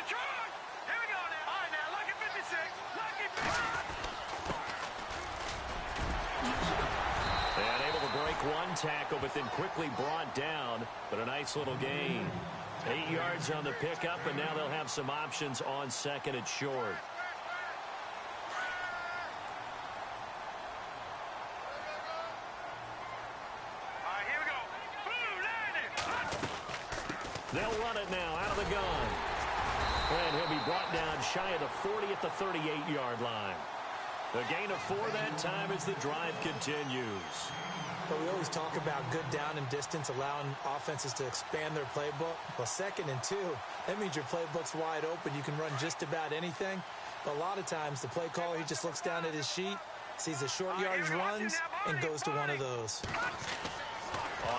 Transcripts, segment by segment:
Here we go now. All right, now, lucky 56. Lucky 56. And able to break one tackle, but then quickly brought down. But a nice little gain. 8 yards on the pickup, and now they'll have some options on second and short. They'll run it now out of the gun. And he'll be brought down shy of the 40 at the 38-yard line. A gain of 4 that time as the drive continues. But we always talk about good down and distance, allowing offenses to expand their playbook. Well, 2nd and 2, that means your playbook's wide open. You can run just about anything. But a lot of times, the play caller, he just looks down at his sheet, sees the short yardage runs, and goes to one of those.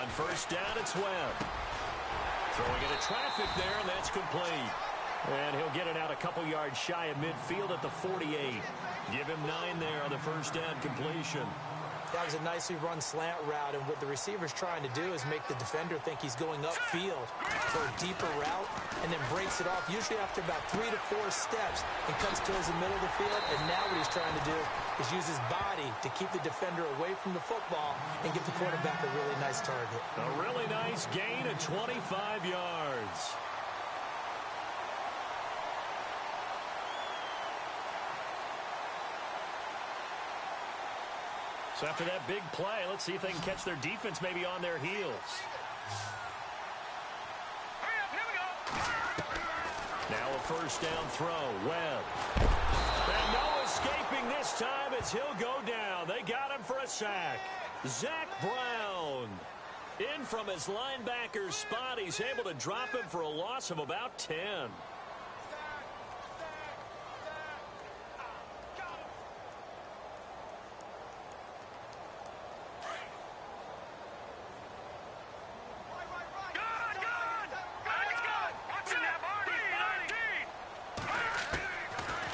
On first down, it's Webb. Throwing into traffic there, and that's complete. And he'll get it out a couple yards shy of midfield at the 48. Give him 9 there on the first down completion. That was a nicely run slant route, and what the receiver's trying to do is make the defender think he's going upfield for a deeper route, and then breaks it off, usually after about 3 to 4 steps, and cuts towards the middle of the field. And now what he's trying to do is use his body to keep the defender away from the football and get the quarterback a really nice target. A really nice gain of 25 yards. So after that big play, let's see if they can catch their defense maybe on their heels. Hurry up, here we go. Now a first down throw. Webb. And no escaping this time as he'll go down. They got him for a sack. Zach Brown. In from his linebacker spot. He's able to drop him for a loss of about 10.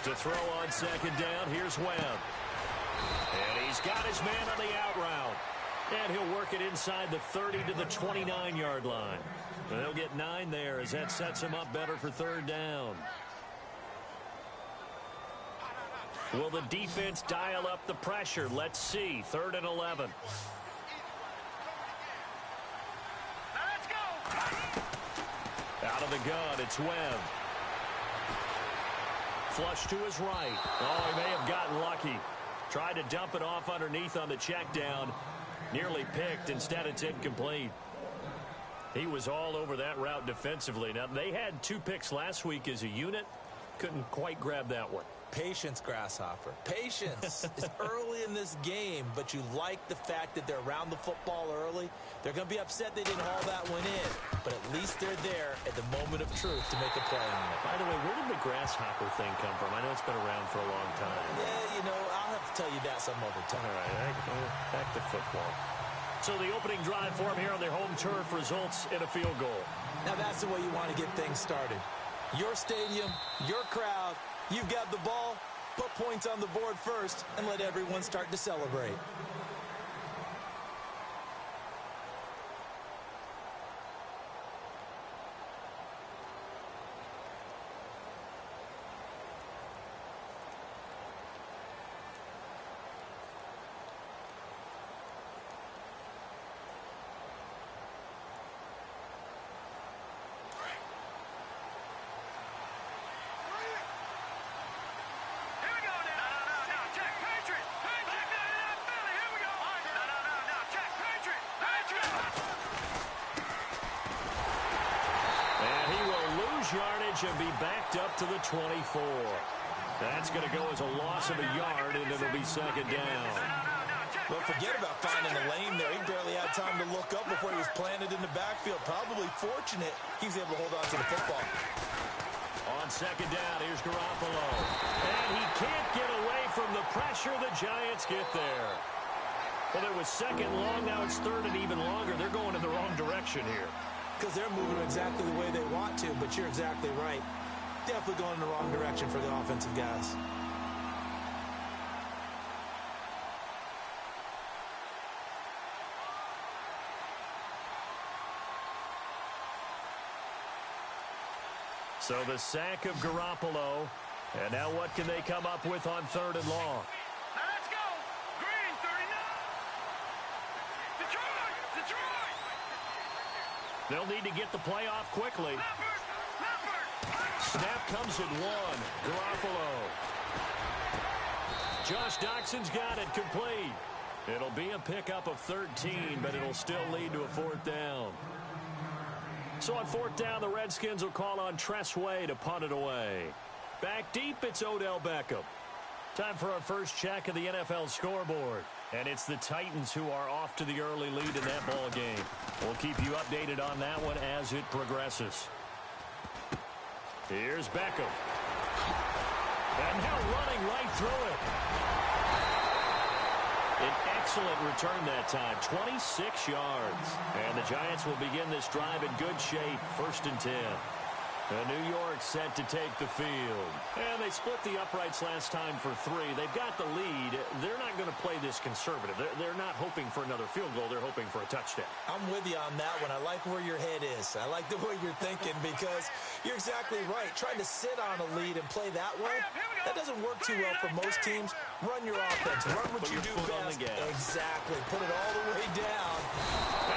To throw on second down, here's Webb. And he's got his man on the out route. And he'll work it inside the 30 to the 29-yard line. They'll get 9 there as that sets him up better for third down. Will the defense dial up the pressure? Let's see. 3rd and 11. Let's go. Out of the gun, it's Webb. Flush to his right. Oh, he may have gotten lucky. Tried to dump it off underneath on the check down. Nearly picked. Instead, it's incomplete. He was all over that route defensively. Now, they had 2 picks last week as a unit. Couldn't quite grab that one. Patience, Grasshopper. Patience is early in this game, but you like the fact that they're around the football early. They're going to be upset they didn't haul that one in, but at least they're there at the moment of truth to make a play on it. By the way, where did the Grasshopper thing come from? I know it's been around for a long time. Yeah, you know, I'll have to tell you that some other time. All right, back to football. So the opening drive for them here on their home turf results in a field goal. Now that's the way you want to get things started. Your stadium, your crowd, you've got the ball, put points on the board first, and let everyone start to celebrate. Yardage and be backed up to the 24. That's going to go as a loss of a yard, and it'll be second down. Well, forget about finding a lane there. He barely had time to look up before he was planted in the backfield. Probably fortunate he was able to hold on to the football. On second down, here's Garoppolo. And he can't get away from the pressure. The Giants get there. Well, it was second long. Now it's third and even longer. They're going in the wrong direction here. Because they're moving exactly the way they want to, but you're exactly right. Definitely going in the wrong direction for the offensive guys. So the sack of Garoppolo. And now what can they come up with on 3rd and long? Now let's go. Green, 39. Detroit. They'll need to get the play off quickly. Leopard. Snap comes at 1. Garoppolo. Josh Doxson's got it complete. It'll be a pickup of 13, but it'll still lead to a 4th down. So on 4th down, the Redskins will call on Tressway to punt it away. Back deep, it's Odell Beckham. Time for our first check of the NFL scoreboard. And it's the Titans who are off to the early lead in that ball game. We'll keep you updated on that one as it progresses. Here's Beckham. And now running right through it. An excellent return that time, 26 yards. And the Giants will begin this drive in good shape, 1st and 10. New York set to take the field. And they split the uprights last time for 3. They've got the lead. They're not going to play this conservative. They're not hoping for another field goal. They're hoping for a touchdown. I'm with you on that one. I like where your head is. I like the way you're thinking because you're exactly right. Trying to sit on a lead and play that way, that doesn't work too well for most teams. Run your offense. Run what you do best. Exactly. Put it all the way down.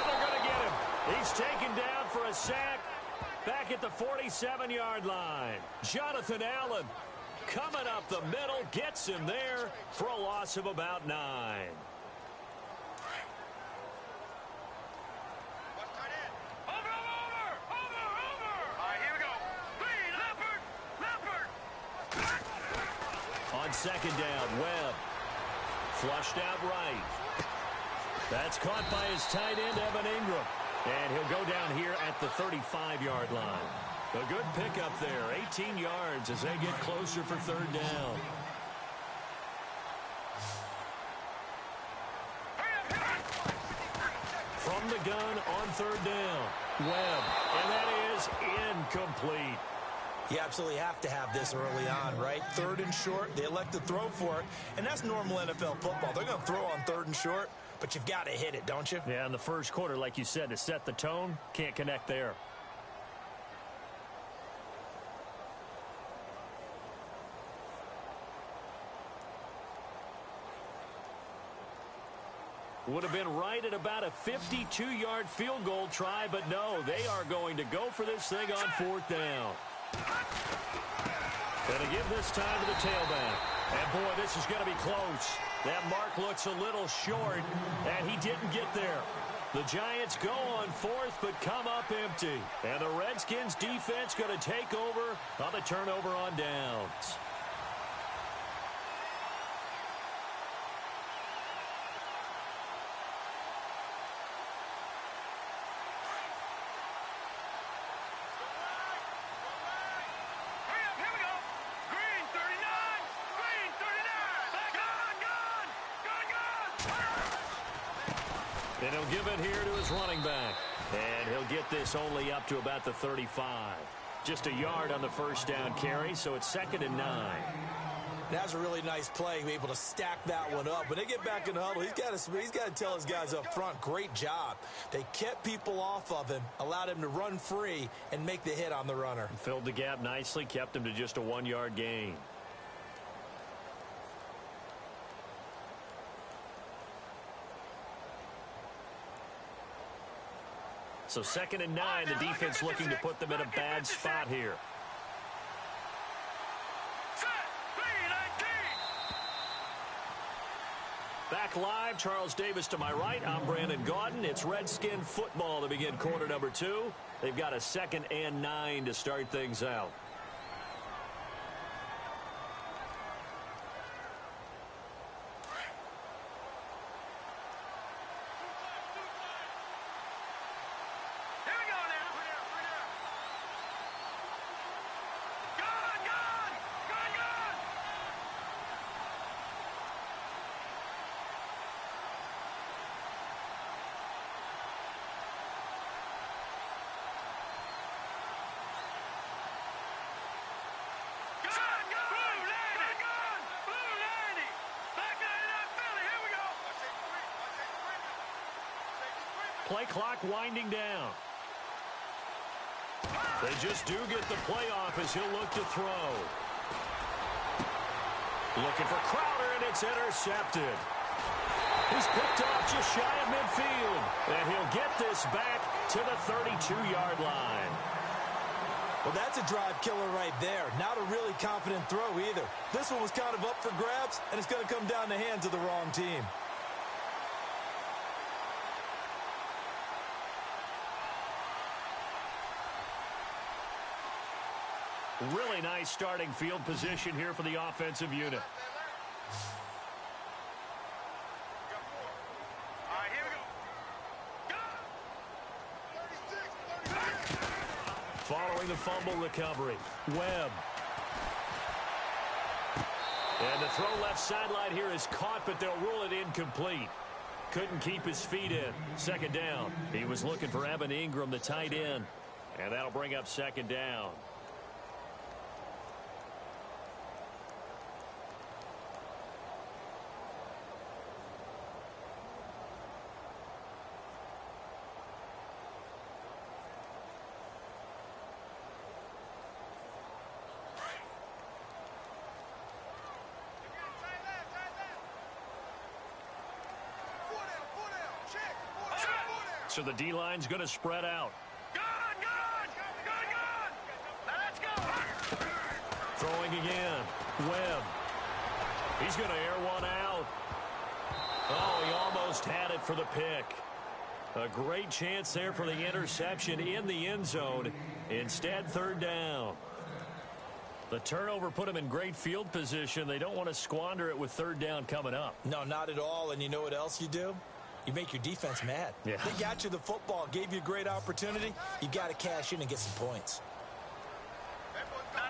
And they're going to get him. He's taken down for a sack. Back at the 47-yard line. Jonathan Allen coming up the middle, gets him there for a loss of about 9. Over. All right, here we go. Green, leopard. On 2nd down, Webb. Flushed out right. That's caught by his tight end, Evan Ingram. And he'll go down here at the 35-yard line. A good pickup there, 18 yards as they get closer for 3rd down. From the gun on 3rd down, Webb. And that is incomplete. You absolutely have to have this early on, right? 3rd and short, they elect to throw for it, and that's normal NFL football. They're going to throw on 3rd and short, but you've got to hit it, don't you? Yeah, in the first quarter, like you said, to set the tone, can't connect there. Would have been right at about a 52-yard field goal try, but no, they are going to go for this thing on 4th down. Going to give this time to the tailback. And, boy, this is going to be close. That mark looks a little short, and he didn't get there. The Giants go on 4th, but come up empty. And the Redskins defense going to take over on the turnover on downs. And he'll give it here to his running back. And he'll get this only up to about the 35. Just a yard on the 1st down carry, so it's 2nd and 9. That's a really nice play, able to stack that one up. When they get back in the huddle, he's got to tell his guys up front, great job. They kept people off of him, allowed him to run free and make the hit on the runner. Filled the gap nicely, kept him to just a 1-yard gain. So 2nd and 9, the defense looking to put them in a bad spot here. Back live, Charles Davis to my right. I'm Brandon Gaudin. It's Redskin football to begin quarter number 2. They've got a 2nd and 9 to start things out. Play clock winding down. They just do get the playoff as he'll look to throw. Looking for Crowder, and it's intercepted. He's picked off just shy of midfield, and he'll get this back to the 32-yard line. Well, that's a drive killer right there. Not a really confident throw either. This one was kind of up for grabs, and it's going to come down the hands of the wrong team. Really nice starting field position here for the offensive unit. Following the fumble recovery, Webb. And the throw left sideline here is caught, but they'll rule it incomplete. Couldn't keep his feet in. Second down. He was looking for Evan Ingram, the tight end. And that'll bring up second down. So the D-line's going to spread out. Good. Let's go. Throwing again. Webb. He's going to air one out. Oh, he almost had it for the pick. A great chance there for the interception in the end zone. Instead, third down. The turnover put him in great field position. They don't want to squander it with third down coming up. No, not at all. And you know what else you do? You make your defense mad. Yeah. They got you the football, gave you a great opportunity. You got to cash in and get some points. No.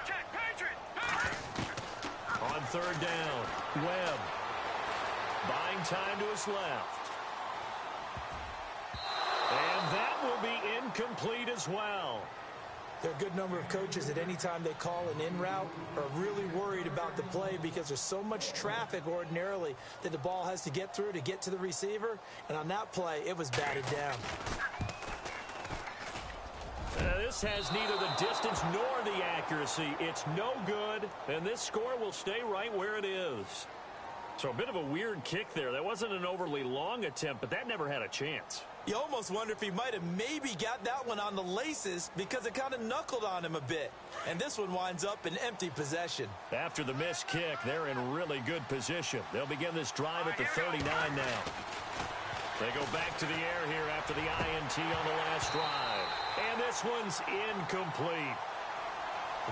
Check. Patriot. On third down, Webb. Buying time to his left. And that will be incomplete as well. There are a good number of coaches at any time they call an in route are really worried about the play because there's so much traffic ordinarily that the ball has to get through to get to the receiver. And on that play, it was batted down. This has neither the distance nor the accuracy. It's no good, and this score will stay right where it is. So a bit of a weird kick there. That wasn't an overly long attempt, but that never had a chance. You almost wonder if he might have maybe got that one on the laces because it kind of knuckled on him a bit. And this one winds up in empty possession. After the missed kick, they're in really good position. They'll begin this drive at the 39 now. They go back to the air here after the INT on the last drive. And this one's incomplete.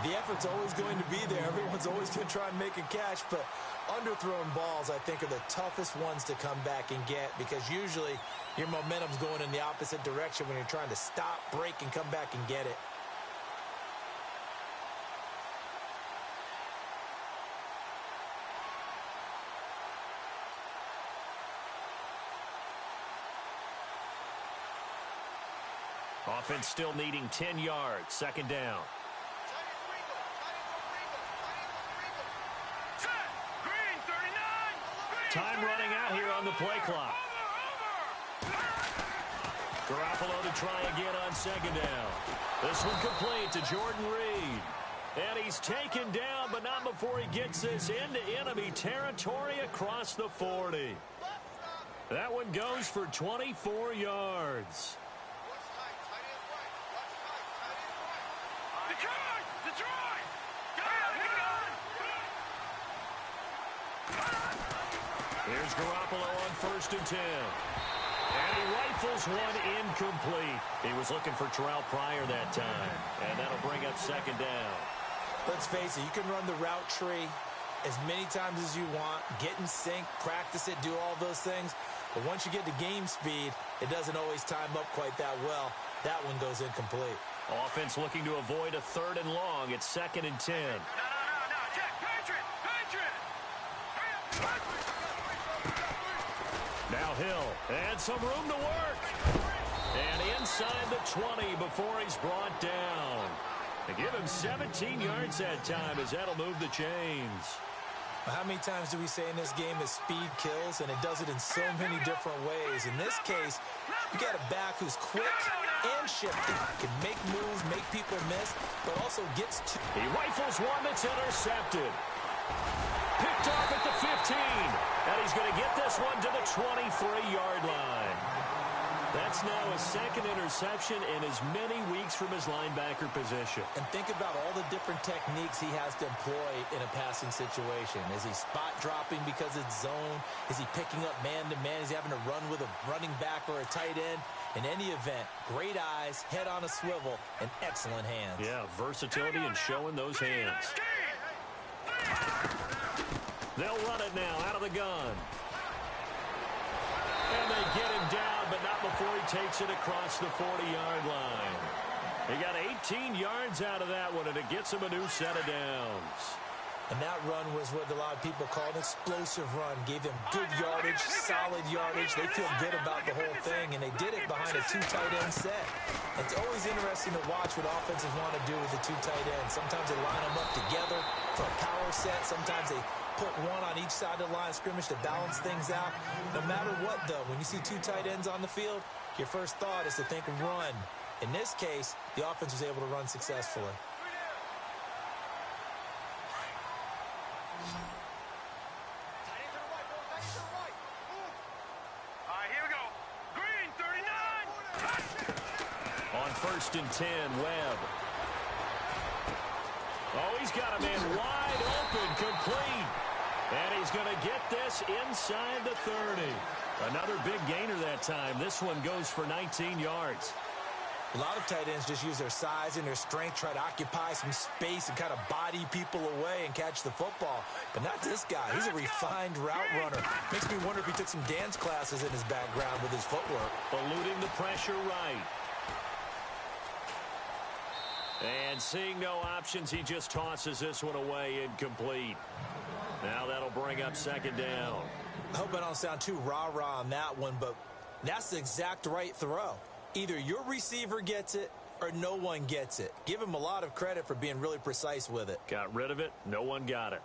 The effort's always going to be there. Everyone's always going to try and make a catch, but underthrown balls, I think, are the toughest ones to come back and get because usually your momentum's going in the opposite direction when you're trying to stop, break, and come back and get it. Offense still needing 10 yards. Second down. Time running out here on the play clock. Garoppolo to try again on second down. This one complete to Jordan Reed. And he's taken down, but not before he gets this into enemy territory across the 40. That one goes for 24 yards. Here's Garoppolo on 1st and 10. And he rifles one incomplete. He was looking for Terrell Pryor that time. And that'll bring up second down. Let's face it, you can run the route tree as many times as you want, get in sync, practice it, do all those things. But once you get to game speed, it doesn't always time up quite that well. That one goes incomplete. Offense looking to avoid a 3rd and long. It's 2nd and 10. Check. Patriot. Now Hill, and some room to work. And inside the 20 before he's brought down. They give him 17 yards that time as that'll move the chains. How many times do we say in this game that speed kills, and it does it in so many different ways? In this case, You got a back who's quick and shifty, can make moves, make people miss, but also gets to... He rifles one that's intercepted. Picked off at the 15, and he's going to get this one to the 23-yard line. That's now his second interception in as many weeks from his linebacker position. And think about all the different techniques he has to employ in a passing situation. Is he spot dropping because it's zone? Is he picking up man-to-man? Is he having to run with a running back or a tight end? In any event, great eyes, head on a swivel, and excellent hands. Yeah, versatility and showing those hands. They'll run it now out of the gun. And they get him down, but not before he takes it across the 40-yard line. He got 18 yards out of that one, and it gets him a new set of downs. And that run was what a lot of people call an explosive run. Gave them good yardage, solid yardage. They feel good about the whole thing, and they did it behind a two tight end set. It's always interesting to watch what offenses want to do with the two tight ends. Sometimes they line them up together for a power set. Sometimes they put one on each side of the line of scrimmage to balance things out. No matter what, though, when you see two tight ends on the field, your first thought is to think run. In this case, the offense was able to run successfully. First and 10, Webb. Oh, he's got a man wide open, complete. And he's going to get this inside the 30. Another big gainer that time. This one goes for 19 yards. A lot of tight ends just use their size and their strength, try to occupy some space and kind of body people away and catch the football. But not this guy. He's a refined route runner. Makes me wonder if he took some dance classes in his background with his footwork. Eluding the pressure right. And seeing no options, he just tosses this one away incomplete. Now that'll bring up second down. I hope I don't sound too rah-rah on that one, but that's the exact right throw. Either your receiver gets it or no one gets it. Give him a lot of credit for being really precise with it. Got rid of it. No one got it.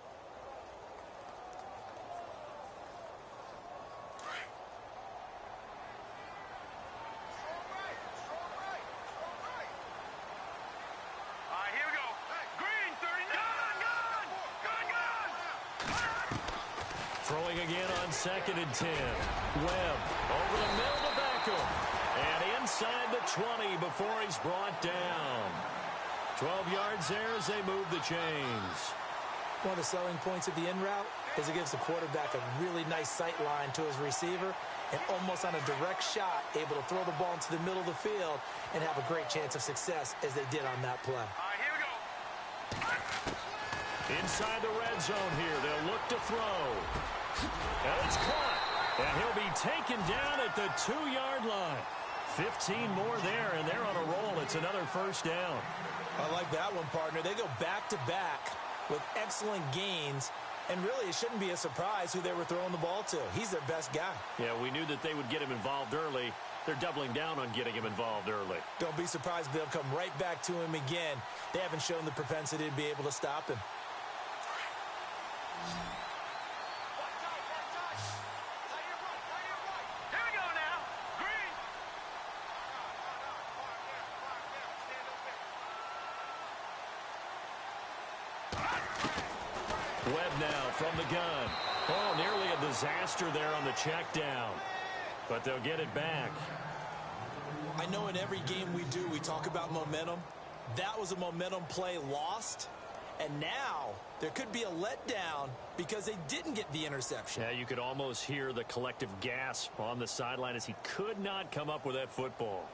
Throwing again on second and 10. Webb over the middle to Beckham. And inside the 20 before he's brought down. 12 yards there as they move the chains. One of the selling points of the in route is it gives the quarterback a really nice sight line to his receiver and almost on a direct shot able to throw the ball into the middle of the field and have a great chance of success as they did on that play. Here we go. Inside the red zone here. They'll look to throw. And it's caught. And he'll be taken down at the 2-yard line. 15 more there, and they're on a roll. It's another first down. I like that one, partner. They go back-to-back with excellent gains. And really, it shouldn't be a surprise who they were throwing the ball to. He's their best guy. Yeah, we knew that they would get him involved early. They're doubling down on getting him involved early. Don't be surprised if they'll come right back to him again. They haven't shown the propensity to be able to stop him. Webb now from the gun. Oh, nearly a disaster there on the check down. But they'll get it back. I know in every game we do, we talk about momentum. That was a momentum play lost. And now there could be a letdown because they didn't get the interception. Yeah, you could almost hear the collective gasp on the sideline as he could not come up with that football.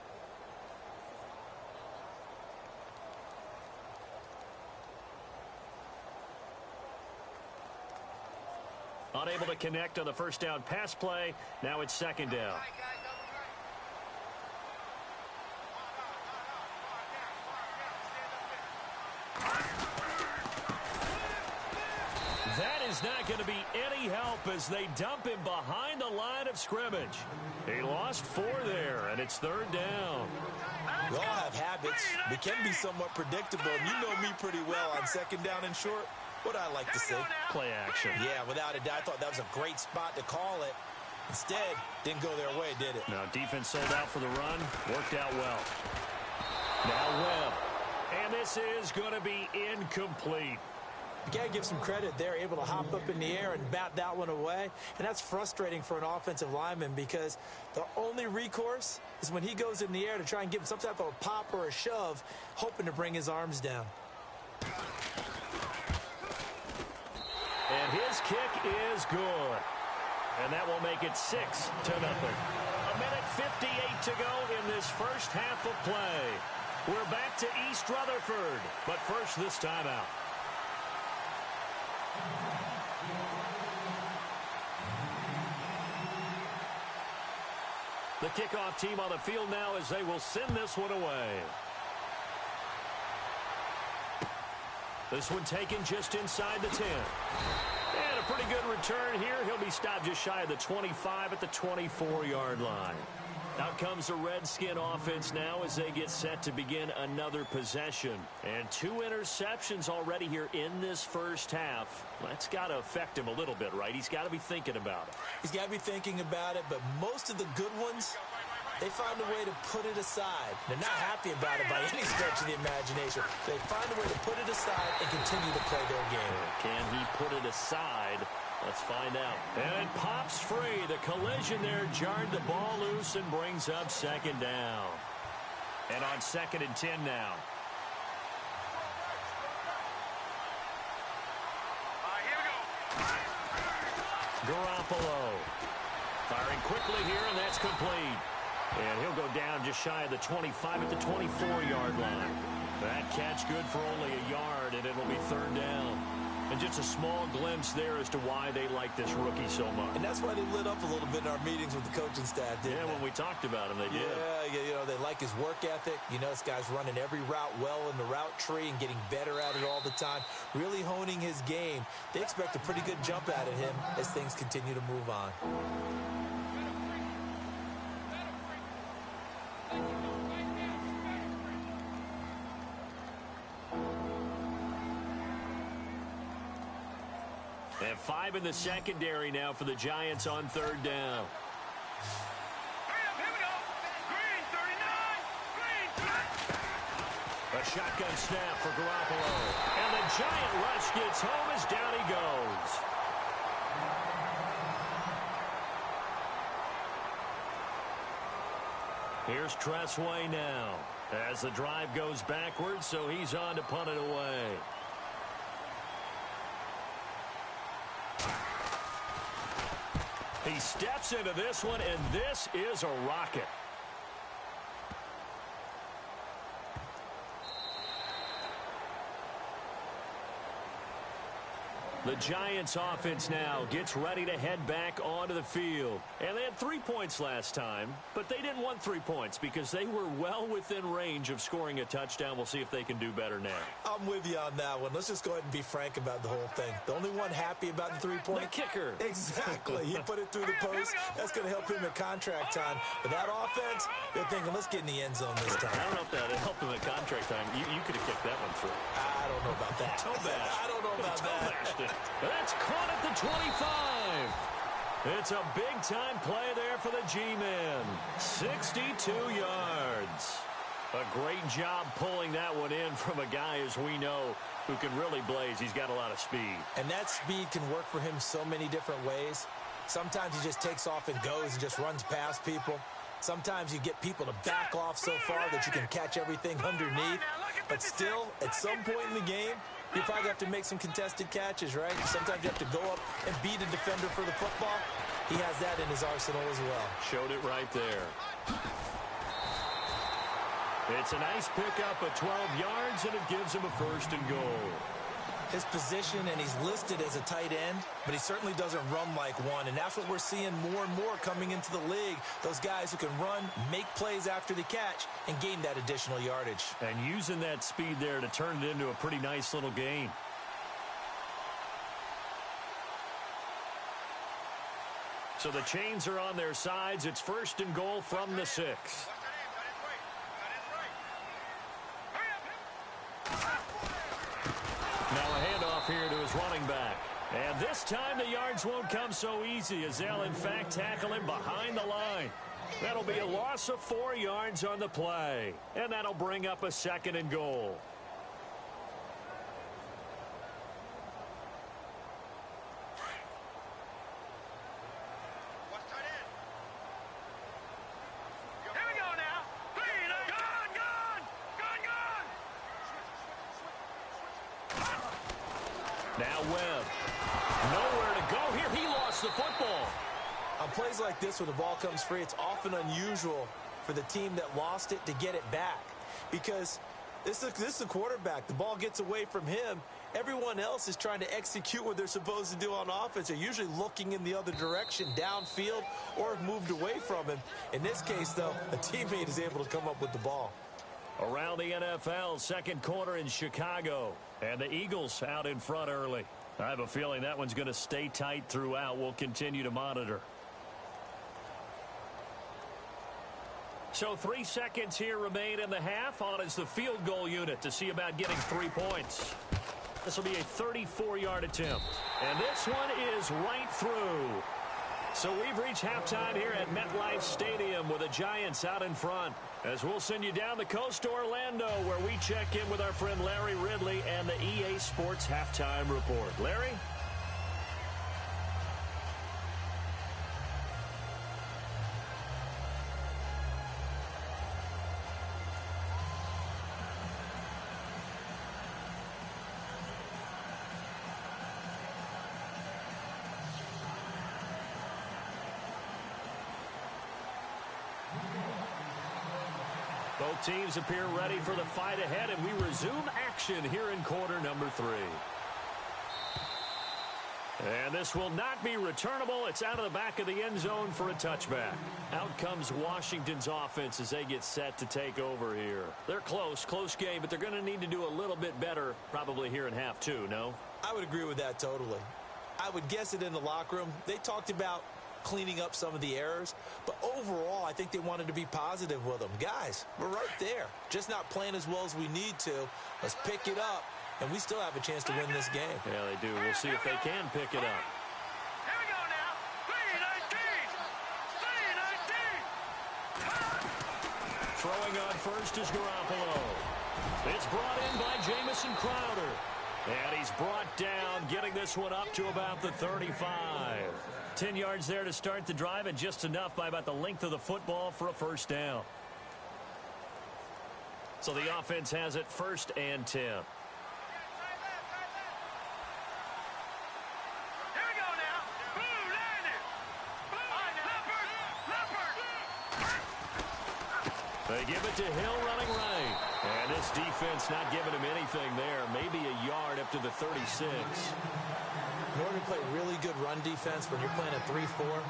Unable to connect on the first down pass play. Now it's second down. That is not going to be any help as they dump him behind the line of scrimmage. He lost 4 there, and it's third down. We all have habits. We can be somewhat predictable, and you know me pretty well on second down and short. What I like to see. Play action. Yeah, without a doubt. I thought that was a great spot to call it. Instead, didn't go their way, did it? No, defense sold out for the run. Worked out well. Now Webb. And this is going to be incomplete. You got to give some credit. They're able to hop up in the air and bat that one away. And that's frustrating for an offensive lineman because the only recourse is when he goes in the air to try and give him some type of a pop or a shove, hoping to bring his arms down. And his kick is good. And that will make it 6-0. A minute 58 to go in this first half of play. We're back to East Rutherford, but first this time out. The kickoff team on the field now as they will send this one away. This one taken just inside the 10. And a pretty good return here. He'll be stopped just shy of the 25 at the 24-yard line. Out comes the Redskin offense now as they get set to begin another possession. And 2 interceptions already here in this first half. That's got to affect him a little bit, right? He's got to be thinking about it. He's got to be thinking about it, but most of the good ones, they find a way to put it aside. They're not happy about it by any stretch of the imagination. They find a way to put it aside and continue to play their game. Can he put it aside? Let's find out. And it pops free. The collision there jarred the ball loose and brings up second down. And on 2nd and 10 now. Here we go. Garoppolo. Firing quickly here, and that's complete. And he'll go down just shy of the 25 at the 24-yard line. That catch good for only a yard, and it'll be 3rd down. And just a small glimpse there as to why they like this rookie so much. And that's why they lit up a little bit in our meetings with the coaching staff, didn't they? When we talked about him, they did. Yeah, you know, they like his work ethic. You know, this guy's running every route well in the route tree and getting better at it all the time, really honing his game. They expect a pretty good jump out of him as things continue to move on. And 5 in the secondary now for the Giants on 3rd down. Here we go. Green, 39. Green. A shotgun snap for Garoppolo. And the Giant rush gets home as down he goes. Here's Tressway now as the drive goes backwards, so he's on to punt it away. He steps into this one, and this is a rocket. The Giants offense now gets ready to head back onto the field. And they had 3 points last time, but they didn't want 3 points because they were well within range of scoring a touchdown. We'll see if they can do better now. I'm with you on that one. Let's just go ahead and be frank about the whole thing. The only one happy about the 3-point? The kicker. Exactly. He put it through the post. That's going to help him at contract time. But that offense, they're thinking, let's get in the end zone this time. I don't know if that helped him at contract time. You could have kicked that one through. I don't know about that. I don't know about that. That's caught at the 25. It's a big-time play there for the G-men. 62 yards. A great job pulling that one in from a guy, as we know, who can really blaze. He's got a lot of speed. And that speed can work for him so many different ways. Sometimes he just takes off and goes and just runs past people. Sometimes you get people to back off so far that you can catch everything underneath. But still, at some point in the game, you probably have to make some contested catches, right? Sometimes you have to go up and beat a defender for the football. He has that in his arsenal as well. Showed it right there. It's a nice pickup of 12 yards, and it gives him a 1st and goal. His position, and he's listed as a tight end, but he certainly doesn't run like one, and that's what we're seeing more and more coming into the league. Those guys who can run, make plays after the catch, and gain that additional yardage. And using that speed there to turn it into a pretty nice little gain. So the chains are on their sides. It's 1st and goal from the 6. Now a handoff here to his running back. And This time the yards won't come so easy as they'll in fact tackle him behind the line. That'll be a loss of 4 yards on the play, and that'll bring up a 2nd and goal. Now Webb. Nowhere to go here. He lost the football. On plays like this, when the ball comes free, it's often unusual for the team that lost it to get it back. Because this is the quarterback. The ball gets away from him. Everyone else is trying to execute what they're supposed to do on offense. They're usually looking in the other direction, downfield, or have moved away from him. In this case, though, a teammate is able to come up with the ball. Around the NFL, second quarter in Chicago. And the Eagles out in front early. I have a feeling that one's going to stay tight throughout. We'll continue to monitor. So 3 seconds here remain in the half. On is the field goal unit to see about getting 3 points. This will be a 34-yard attempt. And this one is right through. So we've reached halftime here at MetLife Stadium with the Giants out in front. As we'll send you down the coast to Orlando, where we check in with our friend Larry Ridley and the EA Sports Halftime Report. Larry? Both teams appear ready for the fight ahead, and we resume action here in quarter number 3. And this will not be returnable. It's out of the back of the end zone for a touchback. Out comes Washington's offense as they get set to take over here. They're close game, but they're going to need to do a little bit better probably here in half 2, no? I would agree with that totally. I would guess it in the locker room. They talked about cleaning up some of the errors, but overall I think they wanted to be positive with them. Guys, we're right there, just not playing as well as we need to. Let's pick it up, and we still have a chance to win this game. Yeah, they do. We'll see if they can pick it up. Here we go now. 3-19. Throwing on first is Garoppolo. It's brought in by Jamison Crowder, and he's brought down, getting this one up to about the 35. 10 yards there to start the drive, and just enough by about the length of the football for a first down. So the offense has it 1st and 10. Here we go now. Boom, landed. Boom, Leopard. They give it to Hill running right. And this defense not giving him anything there. Maybe a yard up to the 36. In order to play really good run defense when you're playing a 3-4,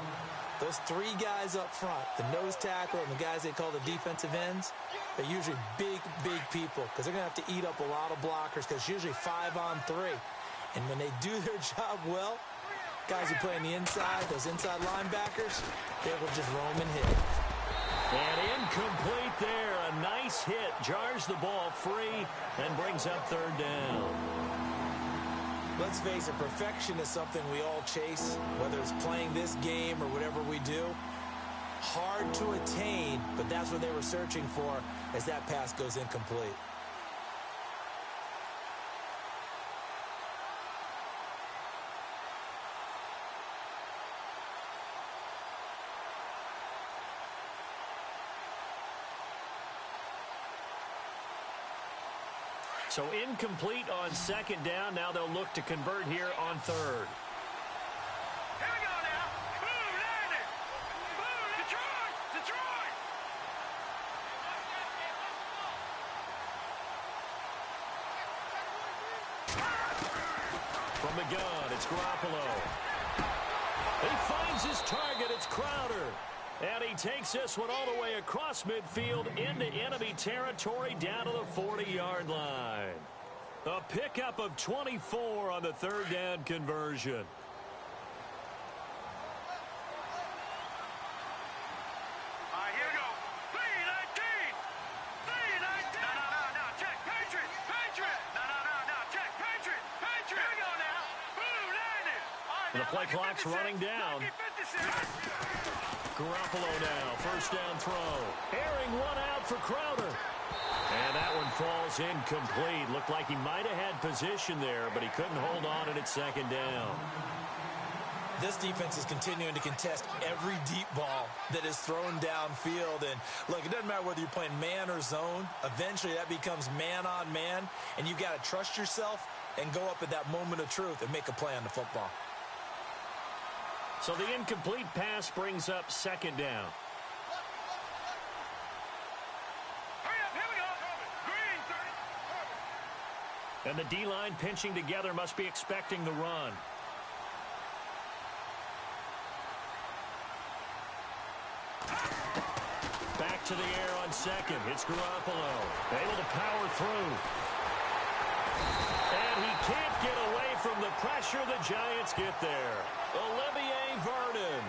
those 3 guys up front, the nose tackle and the guys they call the defensive ends, they're usually big people because they're going to have to eat up a lot of blockers because it's usually 5-on-3. And when they do their job well, guys who play on the inside, those inside linebackers, they will just roam and hit. And incomplete there. A nice hit. Jars the ball free and brings up 3rd down. Let's face it, perfection is something we all chase, whether it's playing this game or whatever we do. Hard to attain, but that's what they were searching for as that pass goes incomplete. So incomplete on 2nd down. Now they'll look to convert here on 3rd. Here we go now. Boom, landed. Boom, Detroit. From the gun, it's Garoppolo. He finds his target. It's Crowder. And he takes this one all the way across midfield into enemy territory down to the 40-yard line. A pickup of 24 on the 3rd down conversion. All right, here we go. 3-19. No, check. Patriot. No, check. Patriot. Here we go now. Boom, landed. The play clock's running down. Garoppolo now, first down throw. Airing one out for Crowder. And that one falls incomplete. Looked like he might have had position there, but he couldn't hold on and it's second down. This defense is continuing to contest every deep ball that is thrown downfield. And, look, it doesn't matter whether you're playing man or zone. Eventually, that becomes man on man, and you've got to trust yourself and go up at that moment of truth and make a play on the football. So the incomplete pass brings up second down. And the D-line pinching together must be expecting the run. Back to the air on second. It's Garoppolo. Able to power through. And he can't get away from the pressure. The Giants get there. Olivier Vernon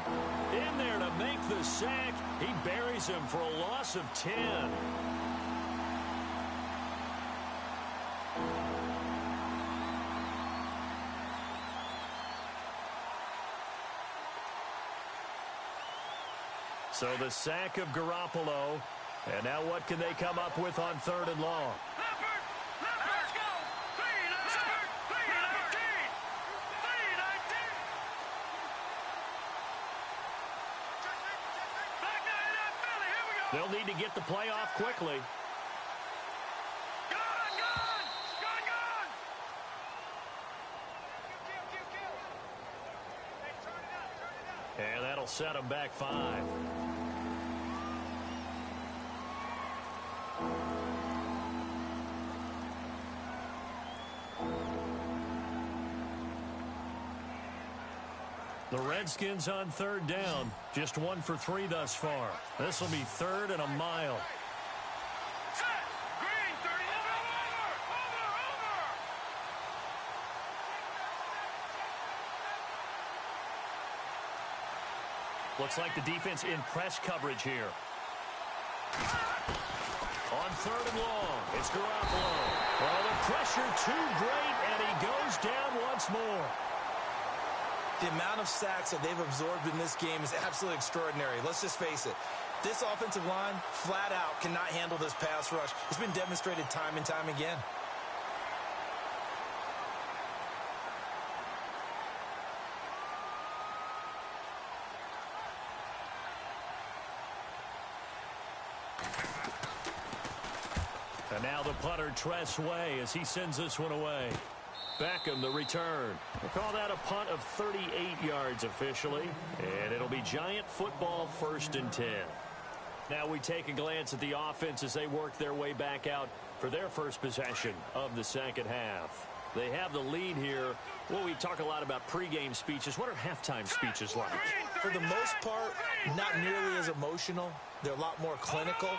in there to make the sack. He buries him for a loss of 10. So the sack of Garoppolo. And now what can they come up with on third and long? Let's go. 3-19. They'll need to get the play off quickly. And that'll set them back 5. The Redskins on third down. Just 1 for 3 thus far. This will be third and a mile. Set. Green, 30. Over. Looks like the defense in press coverage here. On third and long, it's Garoppolo. Well, the pressure too great, and he goes down once more. The amount of sacks that they've absorbed in this game is absolutely extraordinary. Let's just face it. This offensive line, flat out, cannot handle this pass rush. It's been demonstrated time and time again. And now the punter, Tress Way, as he sends this one away. Beckham, the return. We'll call that a punt of 38 yards officially. And it'll be Giant football, 1st and 10. Now we take a glance at the offense as they work their way back out for their first possession of the second half. They have the lead here. Well, we talk a lot about pregame speeches. What are halftime speeches like? For the most part, not nearly as emotional. They're a lot more clinical.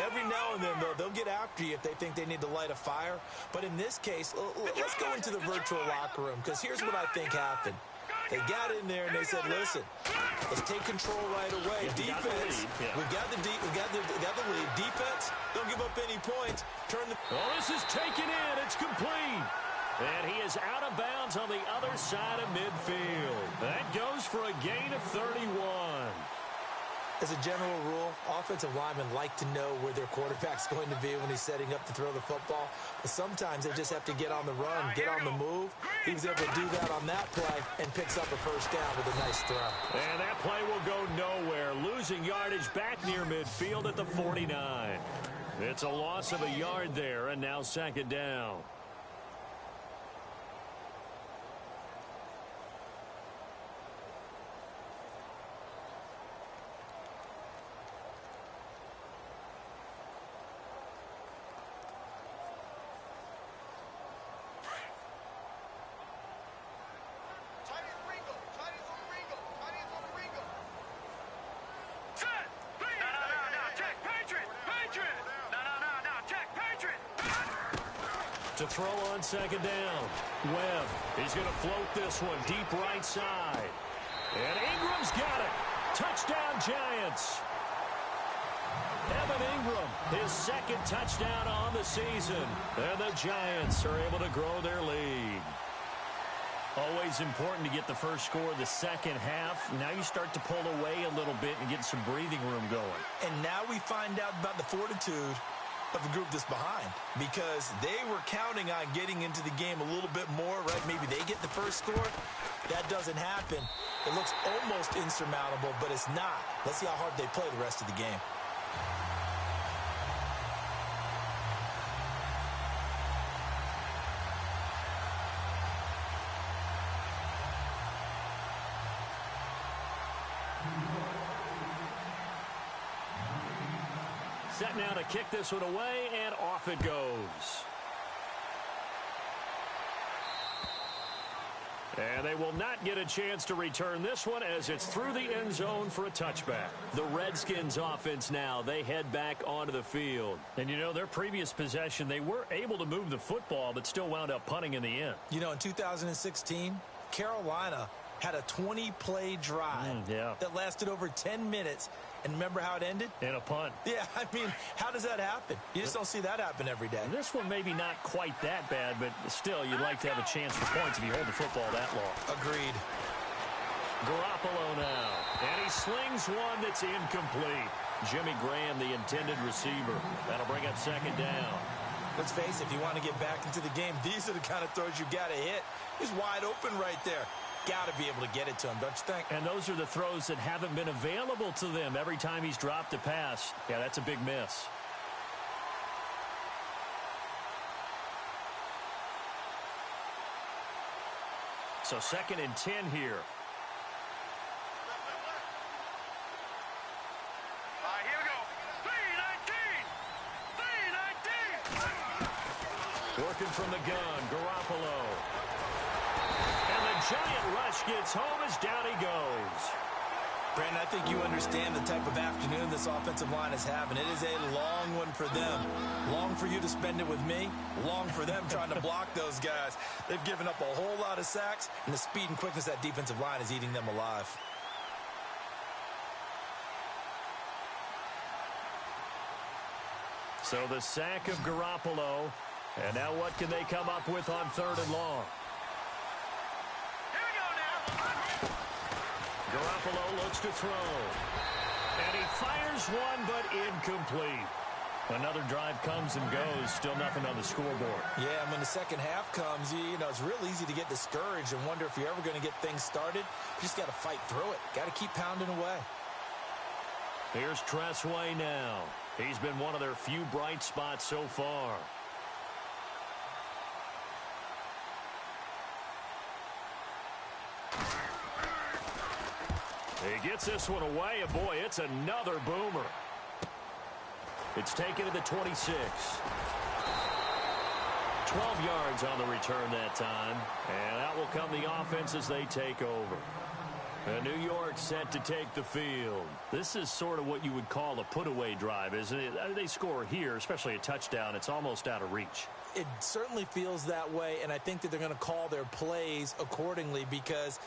Every now and then, though, they'll get after you if they think they need to light a fire. But in this case, let's go into the virtual locker room, because here's what I think happened. They got in there and they said, listen, let's take control right away. Defense, we've got the lead. Defense, don't give up any points. Oh, this is taken in. It's complete. And he is out of bounds on the other side of midfield. That goes for a gain of 31. As a general rule, offensive linemen like to know where their quarterback's going to be when he's setting up to throw the football. But sometimes they just have to get on the run, get on the move. He was able to do that on that play and picks up a first down with a nice throw. And that play will go nowhere, losing yardage back near midfield at the 49. It's a loss of a yard there, and now second down. To throw on second down. Webb, he's going to float this one deep right side. And Ingram's got it. Touchdown, Giants. Evan Ingram, his second touchdown on the season. And the Giants are able to grow their lead. Always important to get the first score of the second half. Now you start to pull away a little bit and get some breathing room going. And now we find out about the fortitude of the group that's behind, because they were counting on getting into the game a little bit more, right? Maybe they get the first score. That doesn't happen. It looks almost insurmountable, but it's not. Let's see how hard they play the rest of the game. Set now to kick this one away, and off it goes. And they will not get a chance to return this one as it's through the end zone for a touchback. The Redskins offense now, they head back onto the field. And you know, their previous possession, they were able to move the football, but still wound up punting in the end. You know, in 2016, Carolina had a 20-play drive that lasted over 10 minutes. And remember how it ended? In a punt. Yeah, I mean, how does that happen? You just don't see that happen every day. And this one maybe not quite that bad, but still, you'd like to have a chance for points if you hold the football that long. Agreed. Garoppolo now. And he slings one that's incomplete. Jimmy Graham, the intended receiver. That'll bring up second down. Let's face it, if you want to get back into the game, these are the kind of throws you got to hit. He's wide open right there. Got to be able to get it to him, don't you think? And those are the throws that haven't been available to them every time he's dropped a pass. Yeah, that's a big miss. So 2nd and 10 here. All right, here we go. 3-19. Working from the gun, Garoppolo. And the giant rush gets home as down he goes. Brandon, I think you understand the type of afternoon this offensive line is having. It is a long one for them. Long for you to spend it with me. Long for them trying to block those guys. They've given up a whole lot of sacks, and the speed and quickness of that defensive line is eating them alive. So the sack of Garoppolo. And now what can they come up with on 3rd and long? Here we go now. Garoppolo looks to throw. And he fires one, but incomplete. Another drive comes and goes. Still nothing on the scoreboard. Yeah, and when the second half comes, you know, it's real easy to get discouraged and wonder if you're ever going to get things started. You just got to fight through it. Got to keep pounding away. Here's Tressway now. He's been one of their few bright spots so far. He gets this one away, and boy, it's another boomer. It's taken to the 26. 12 yards on the return that time, and out will come the offense as they take over. And New York set to take the field. This is sort of what you would call a put-away drive, isn't it? They score here, especially a touchdown. It's almost out of reach. It certainly feels that way, and I think that they're going to call their plays accordingly, because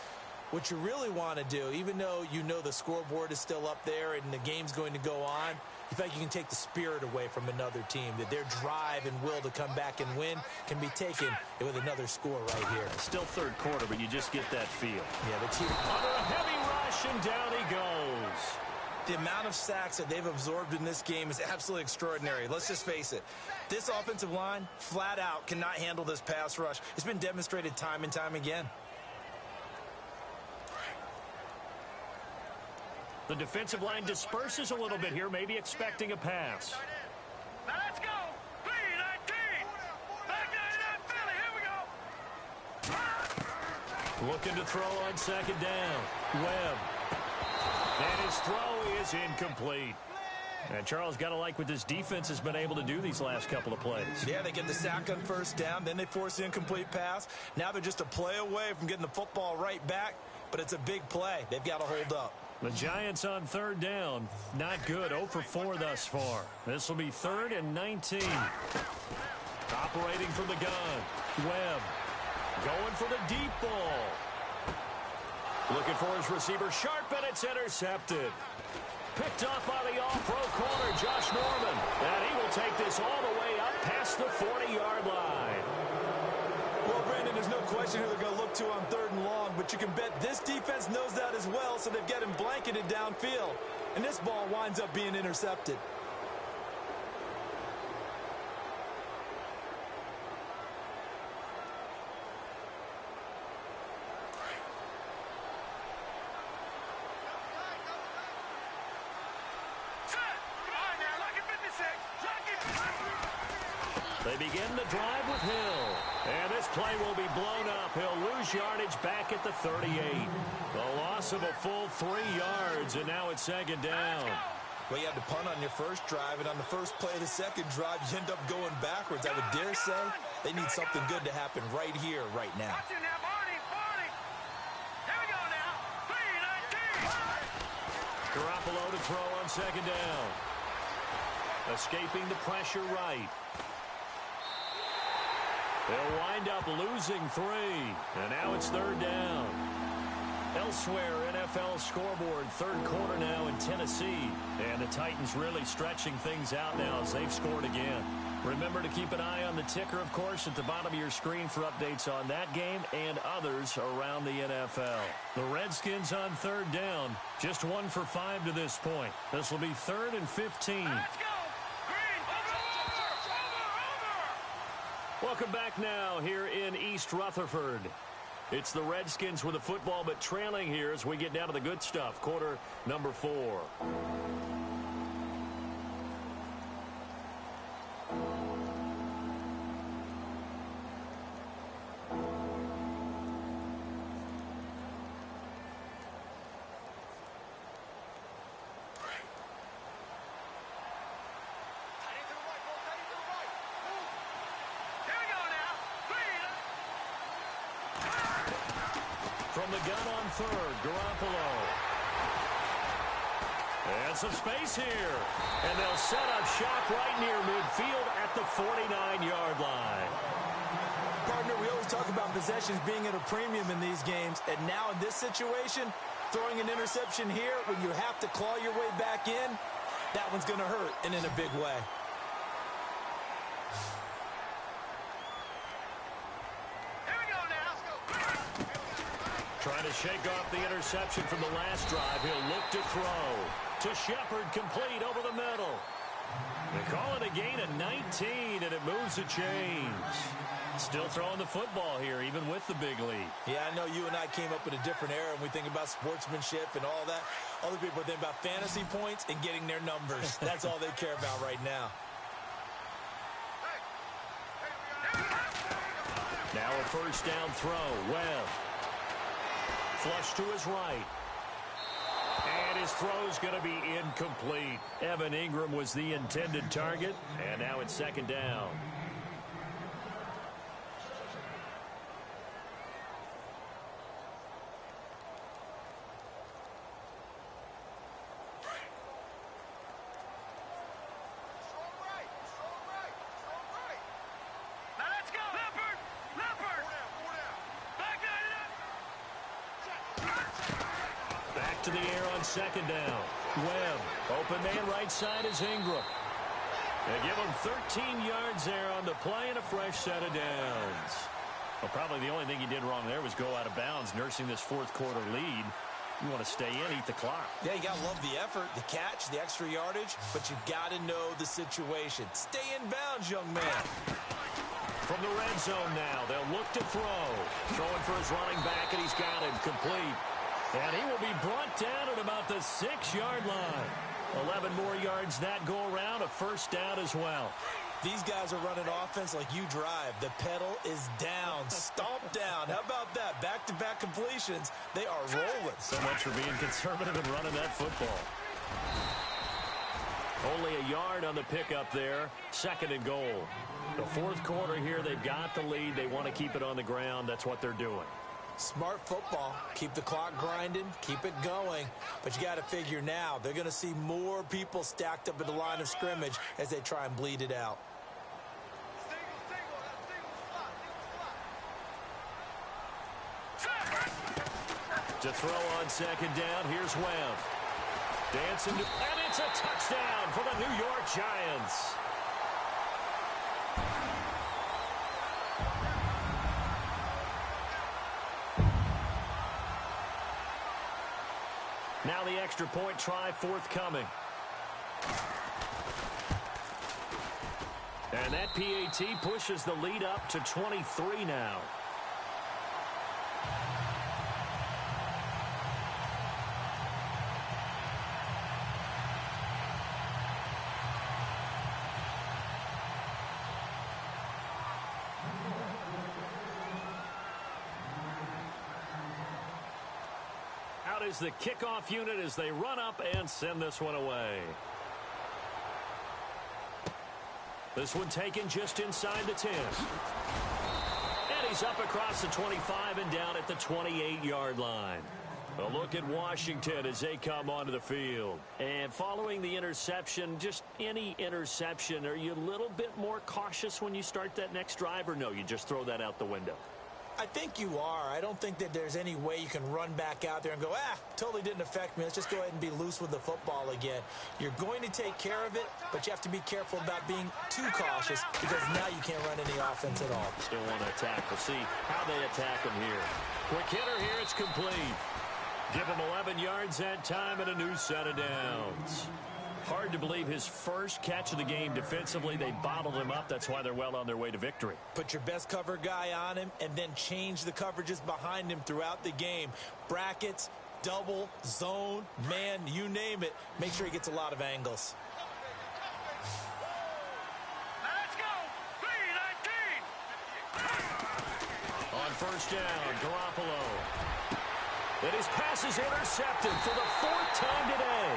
what you really want to do, even though you know the scoreboard is still up there and the game's going to go on, you feel like you can take the spirit away from another team, that their drive and will to come back and win can be taken with another score right here. Still 3rd quarter, but you just get that feel. Yeah, the Chiefs under a heavy rush, and down he goes. The amount of sacks that they've absorbed in this game is absolutely extraordinary. Let's just face it. This offensive line, flat out, cannot handle this pass rush. It's been demonstrated time and time again. The defensive line disperses a little bit here, maybe expecting a pass. Now let's go. 3-19. Back 99 Philly. Here we go. Looking to throw on 2nd down. Webb. And his throw is incomplete. And Charles, got to like what this defense has been able to do these last couple of plays. Yeah, they get the sack on 1st down, then they force the incomplete pass. Now they're just a play away from getting the football right back, but it's a big play. They've got to hold up. The Giants on 3rd down. Not good. 0 for 4 thus far. This will be 3rd and 19. Operating from the gun. Webb. Going for the deep ball. Looking for his receiver. Sharp, and it's intercepted. Picked up by the all-pro corner, Josh Norman. And he will take this all the way up past the 40-yard line. Well, Brandon, there's no question who they're going to look to on 3rd and long, but you can bet this defense knows that as well, so they've got him blanketed downfield. And this ball winds up being intercepted. They begin the drive with Hill. And this play will be blown up. He'll lose yardage back at the 38. The loss of a full 3 yards, and now it's 2nd down. Well, you had to punt on your first drive, and on the first play of the second drive, you end up going backwards. I would dare say they need something good to happen right here, right now. Garoppolo to throw on 2nd down. Escaping the pressure right. They'll wind up losing 3, and now it's 3rd down. Elsewhere, NFL scoreboard, 3rd quarter now in Tennessee. And the Titans really stretching things out now as they've scored again. Remember to keep an eye on the ticker, of course, at the bottom of your screen for updates on that game and others around the NFL. The Redskins on 3rd down, just 1 for 5 to this point. This will be 3rd and 15. Welcome back now here in East Rutherford. It's the Redskins with the football, but trailing here as we get down to the good stuff. Quarter number 4. From the gun on 3rd, Garoppolo. And some space here. And they'll set up shop right near midfield at the 49-yard line. Partner, we always talk about possessions being at a premium in these games. And now in this situation, throwing an interception here when you have to claw your way back in, that one's going to hurt, and in a big way. Trying to shake off the interception from the last drive. He'll look to throw. To Shepard, complete over the middle. They call it a gain of 19, and it moves the chains. Still throwing the football here, even with the big lead. Yeah, I know you and I came up in a different era, and we think about sportsmanship and all that. Other people think about fantasy points and getting their numbers. That's all they care about right now. Now a 1st down throw. Webb. Flush to his right. And his throw's going to be incomplete. Evan Ingram was the intended target, and now it's 2nd down. To the air on 2nd down. Webb, open man right side is Ingram. They give him 13 yards there on the play and a fresh set of downs. Well, probably the only thing he did wrong there was go out of bounds, nursing this 4th quarter lead. You want to stay in, eat the clock. Yeah, you got to love the effort, the catch, the extra yardage, but you got to know the situation. Stay in bounds, young man. From the red zone now, they'll look to throw. Throwing for his running back, and he's got him complete. And he will be brought down at about the 6-yard line. 11 more yards that go around, a 1st down as well. These guys are running offense like you drive. The pedal is down, stomp down. How about that? Back-to-back completions. They are rolling. So much for being conservative and running that football. Only a yard on the pickup there. 2nd and goal. The 4th quarter here, they've got the lead. They want to keep it on the ground. That's what they're doing. Smart football. Keep the clock grinding. Keep it going. But you got to figure now, they're going to see more people stacked up at the line of scrimmage as they try and bleed it out. To throw on 2nd down, here's Webb. Dancing, and it's a touchdown for the New York Giants. Now the extra point try forthcoming. And that PAT pushes the lead up to 23 now. Out is the kickoff unit as they run up and send this one away. This one taken just inside the 10. And he's up across the 25 and down at the 28-yard line. A look at Washington as they come onto the field. And following the interception, just any interception, are you a little bit more cautious when you start that next drive, or no, you just throw that out the window? I think you are. I don't think that there's any way you can run back out there and go, totally didn't affect me. Let's just go ahead and be loose with the football again. You're going to take care of it, but you have to be careful about being too cautious because now you can't run any offense at all. Still want to attack. We'll see how they attack him here. Quick hitter here. It's complete. Give him 11 yards that time and a new set of downs. Hard to believe his first catch of the game defensively. They bottled him up. That's why they're well on their way to victory. Put your best cover guy on him and then change the coverages behind him throughout the game. Brackets, double, zone, man, you name it. Make sure he gets a lot of angles. Let's go. 3-19. On first down, Garoppolo. And his pass is intercepted for the fourth time today.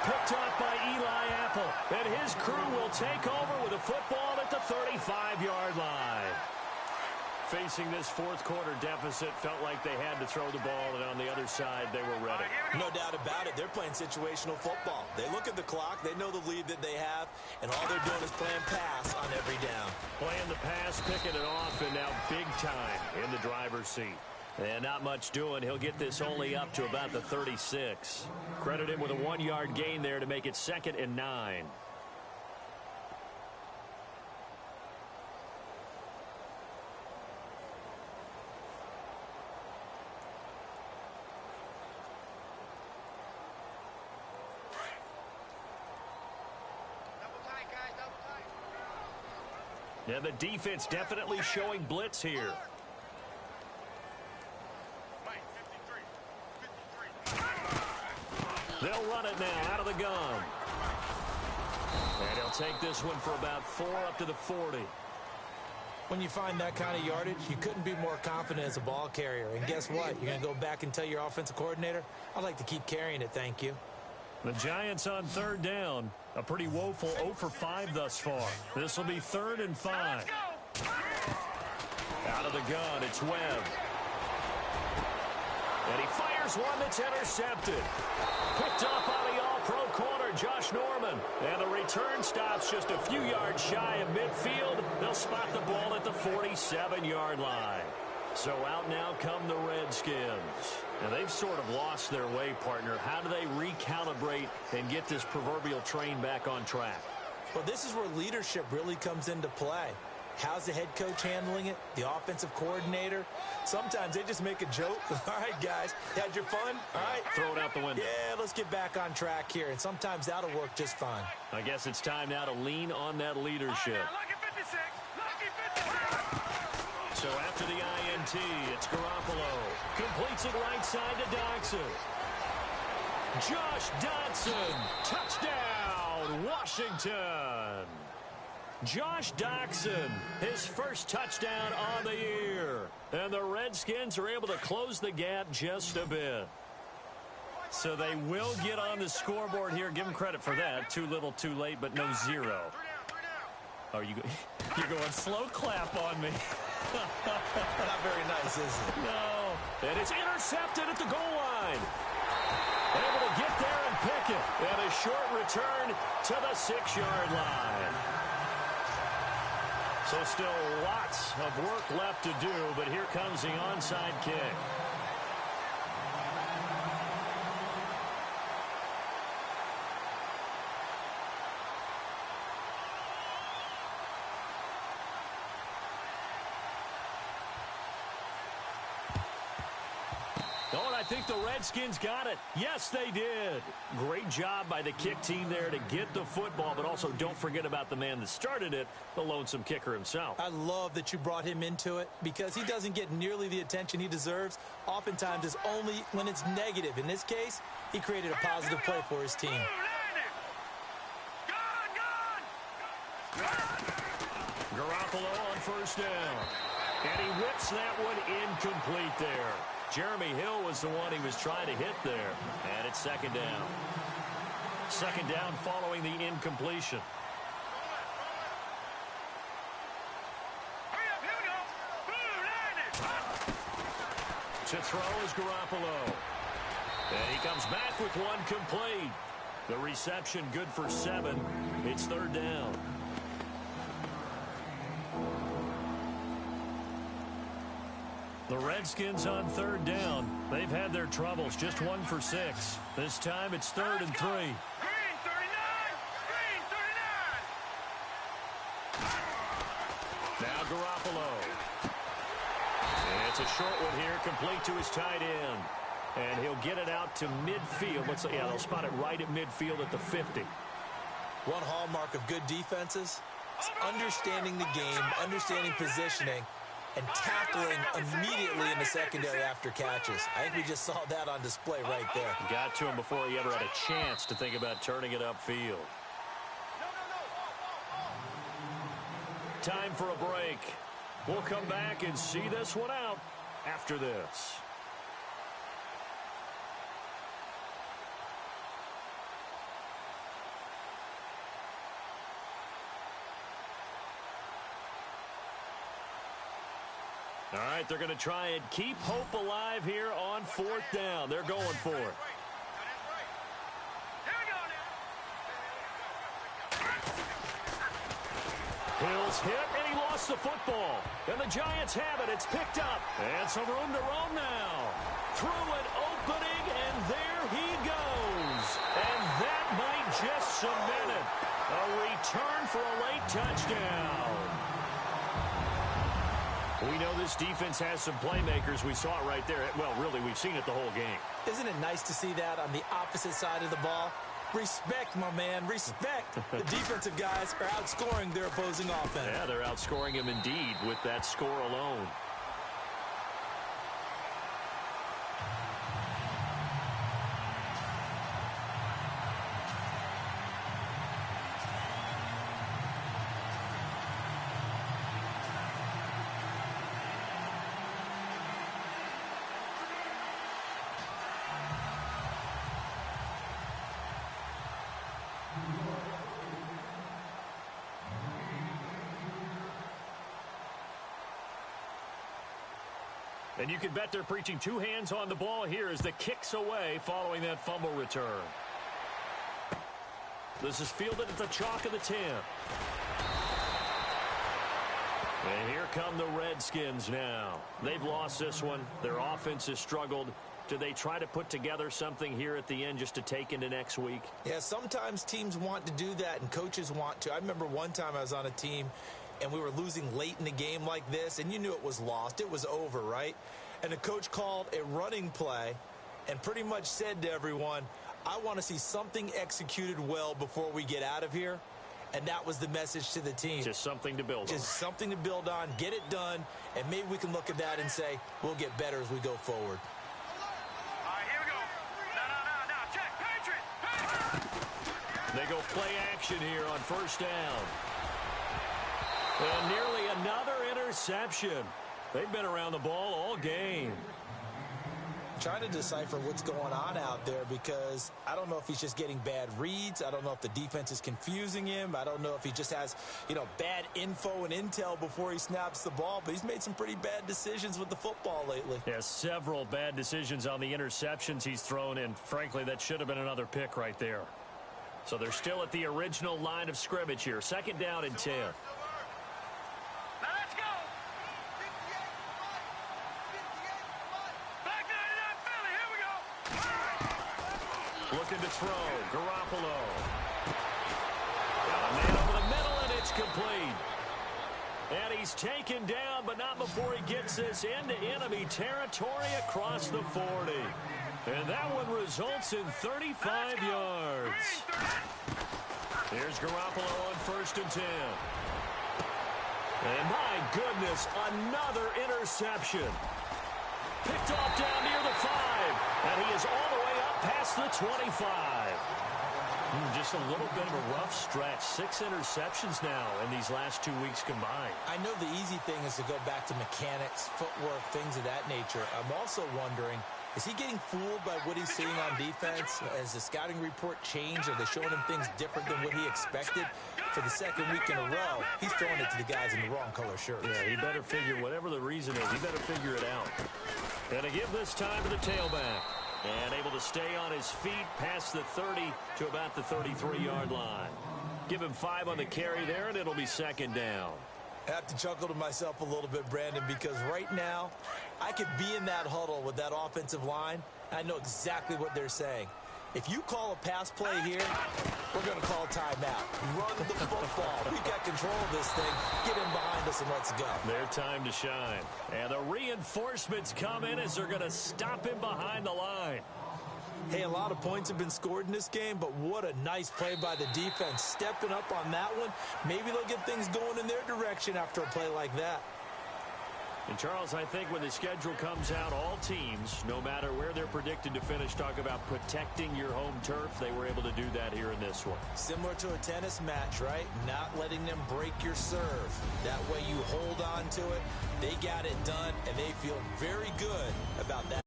Picked off by Eli Apple. And his crew will take over with a football at the 35-yard line. Facing this fourth quarter deficit, felt like they had to throw the ball, and on the other side, they were ready. No doubt about it. They're playing situational football. They look at the clock. They know the lead that they have, and all they're doing is playing pass on every down. Playing the pass, picking it off, and now big time in the driver's seat. And not much doing. He'll get this only up to about the 36. Credit him with a 1-yard gain there to make it 2nd and 9. Yeah, the defense definitely showing blitz here. They'll run it now out of the gun. And he'll take this one for about 4 up to the 40. When you find that kind of yardage, you couldn't be more confident as a ball carrier. And guess what? You're going to go back and tell your offensive coordinator, I'd like to keep carrying it, thank you. The Giants on third down. A pretty woeful 0 for 5 thus far. This will be 3rd and 5. Out of the gun, it's Webb. And he fires one that's intercepted. Picked up by the all-pro corner, Josh Norman. And the return stops just a few yards shy of midfield. They'll spot the ball at the 47-yard line. So out now come the Redskins. And they've sort of lost their way, partner. How do they recalibrate and get this proverbial train back on track? Well, this is where leadership really comes into play. How's the head coach handling it? The offensive coordinator? Sometimes they just make a joke. All right, guys, had your fun? All right. Throw it out the window. Yeah, let's get back on track here. And sometimes that'll work just fine. I guess it's time now to lean on that leadership. Lucky 56. Lucky 56. So after the INT, it's Garoppolo. Completes it right side to Dodson. Josh Dodson. Touchdown, Washington. Josh Dodson, his first touchdown on the year. And the Redskins are able to close the gap just a bit. So they will get on the scoreboard here. Give them credit for that. Too little, too late, but no 0. Oh, you're going slow clap on me. Not very nice, is it? No. And it's intercepted at the goal line. Able to get there and pick it. And a short return to the 6-yard line. So still lots of work left to do, but here comes the onside kick. think the Redskins got it. Yes, they did. Great job by the kick team there to get the football, but also don't forget about the man that started it, the lonesome kicker himself. I love that you brought him into it because he doesn't get nearly the attention he deserves. Oftentimes, it's only when it's negative. In this case, he created a positive play for his team. Garoppolo on first down. And he whips that one incomplete there. Jeremy Hill was the one he was trying to hit there. And it's second down. Second down following the incompletion. To throw is Garoppolo. And he comes back with one complete. The reception good for 7. It's third down. The Redskins on third down. They've had their troubles. Just 1 for 6. This time it's 3rd and 3. Green 39! Green 39! Now Garoppolo. And it's a short one here, complete to his tight end. And he'll get it out to midfield. Yeah, they'll spot it right at midfield at the 50. One hallmark of good defenses is understanding the game, understanding positioning, and tackling immediately in the secondary after catches. I think we just saw that on display right there. Got to him before he ever had a chance to think about turning it upfield. Time for a break. We'll come back and see this one out after this. All right, they're going to try and keep hope alive here on 4th down. They're going for it. Hill's hit, and he lost the football. And the Giants have it. It's picked up. And some room to roam now. Through an opening, and there he goes. And that might just cement it. A return for a late touchdown. We know this defense has some playmakers. We saw it right there. Well, really, we've seen it the whole game. Isn't it nice to see that on the opposite side of the ball? Respect, my man, respect. The defensive guys are outscoring their opposing offense. Yeah, they're outscoring him indeed with that score alone. And you can bet they're preaching 2 hands on the ball here as the kick's away following that fumble return. This is fielded at the chalk of the 10. And here come the Redskins now. They've lost this one. Their offense has struggled. Do they try to put together something here at the end just to take into next week? Yeah, sometimes teams want to do that and coaches want to. I remember one time I was on a team and we were losing late in the game like this, and you knew it was lost. It was over, right? And the coach called a running play and pretty much said to everyone, I want to see something executed well before we get out of here. And that was the message to the team. Just something to build on. Just something to build on, get it done, and maybe we can look at that and say, we'll get better as we go forward. All right, here we go. Now, check. Patriot. They go play action here on first down. And nearly another interception. They've been around the ball all game. Trying to decipher what's going on out there because I don't know if he's just getting bad reads. I don't know if the defense is confusing him. I don't know if he just has, bad info and intel before he snaps the ball. But he's made some pretty bad decisions with the football lately. Yeah, several bad decisions on the interceptions he's thrown, and frankly, that should have been another pick right there. So they're still at the original line of scrimmage here. Second down and 10. Looking to throw. Garoppolo. Got a man over the middle, and it's complete. And he's taken down, but not before he gets this into enemy territory across the 40. And that one results in 35 yards. Here's Garoppolo on 1st and 10. And my goodness, another interception. Picked off down near the 5. And he is all the way up past the 25. Just a little bit of a rough stretch. 6 interceptions now in these last 2 weeks combined. I know the easy thing is to go back to mechanics, footwork, things of that nature. I'm also wondering, is he getting fooled by what he's seeing on defense? Has the scouting report changed? Are they showing him things different than what he expected? For the 2nd week in a row, he's throwing it to the guys in the wrong color shirts. Yeah, he better figure, whatever the reason is, he better figure it out. And to give this time to the tailback. And able to stay on his feet past the 30 to about the 33-yard line. Give him 5 on the carry there, and it'll be 2nd down. I have to chuckle to myself a little bit, Brandon, because right now I could be in that huddle with that offensive line. I know exactly what they're saying. If you call a pass play here, we're going to call timeout. Run the football. We've got control of this thing. Get in behind us and let's go. Their time to shine. And the reinforcements come in as they're going to stop him behind the line. Hey, a lot of points have been scored in this game, but what a nice play by the defense. Stepping up on that one. Maybe they'll get things going in their direction after a play like that. And, Charles, I think when the schedule comes out, all teams, no matter where they're predicted to finish, talk about protecting your home turf. They were able to do that here in this one. Similar to a tennis match, right? Not letting them break your serve. That way you hold on to it. They got it done, and they feel very good about that.